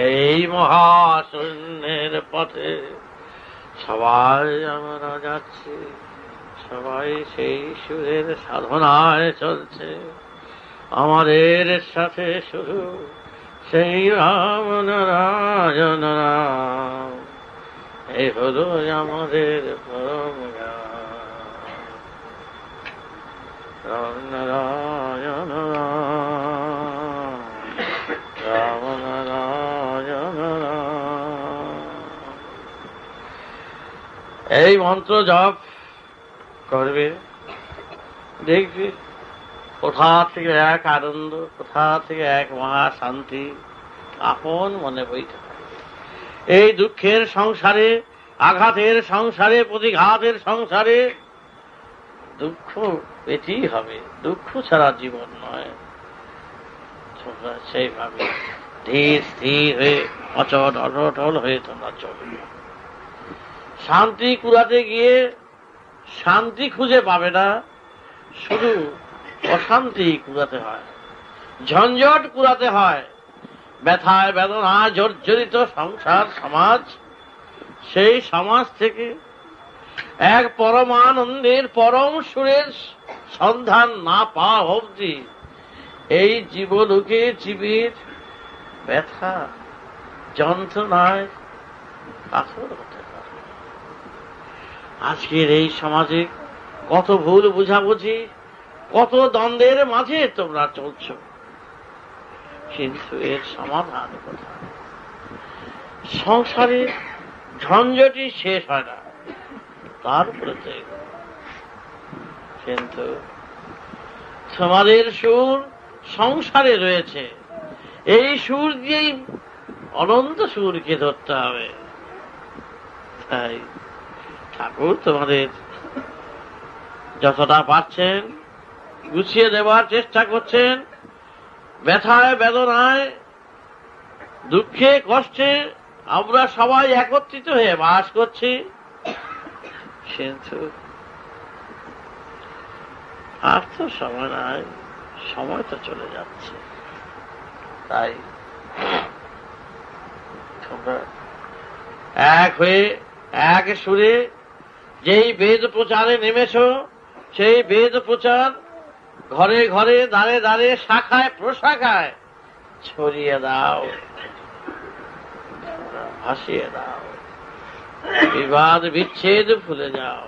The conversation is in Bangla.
এই মহাশূন্যের পথে সবাই আমরা যাচ্ছি, সবাই সেই সুরের সাধনায় চলছে। আমাদের সাথে শুরু সেই রাম নারায়ণ রাম, এই হলো আমাদের পরম রাম নারায়ণ রাম, রাম নারায়ণ রাম। এই মন্ত্র জপ করবে, দেখবে কোথা থেকে এক আনন্দ, কোথা থেকে এক মহা শান্তি আপন মনে বইতে পারে। এই দুঃখের সংসারে, আঘাতের সংসারে, প্রতিঘাতের সংসারে দুঃখ পেতেই হবে, দুঃখ ছাড়া জীবন নয়। তোমরা সেইভাবে ধীর স্থির হয়ে অচল অটল হয়ে তোমরা চলবে। শান্তি কুড়াতে গিয়ে শান্তি খুঁজে পাবে না, শুধু অশান্তি কুড়াতে হয়, ঝঞ্ঝট কুড়াতে হয়। ব্যথায় বেদনায় জর্জরিত সংসার সমাজ, সেই সমাজ থেকে এক পরমানন্দের পরম সুরের সন্ধান না পাওয়া অবধি এই জীবলোকে জীবের ব্যথা যন্ত্রণায় কাতর হতে পারে। আজকের এই সমাজে কত ভুল বুঝাবুঝি, কত দ্বন্দ্বের মাঝে তোমরা চলছ, কিন্তু এর সমাধান কোথায়? সংসারের ঝঞ্ঝটই শেষ হয় না, তারপরে কিন্তু তোমাদের সুর সংসারে রয়েছে, এই সুর দিয়েই অনন্ত সুরকে ধরতে হবে। তাই ঠাকুর তোমাদের যতটা পাচ্ছেন গুছিয়ে দেওয়ার চেষ্টা করছেন। ব্যথায় বেদনায় দুঃখে কষ্টে আমরা সবাই একত্রিত হয়ে বাস করছি, কিন্তু আর তো সময় নাই, সময় তো চলে যাচ্ছে। তাই তোমরা এক হয়ে এক সুরে যেই বেদ প্রচারে নেমেছ, সেই বেদ প্রচার ঘরে ঘরে দাঁড়ে দাঁড়ে শাখায় প্রশাখায় ছড়িয়ে দাও, ভাসিয়ে দাও, বিবাদ বিচ্ছেদ ভুলে যাও।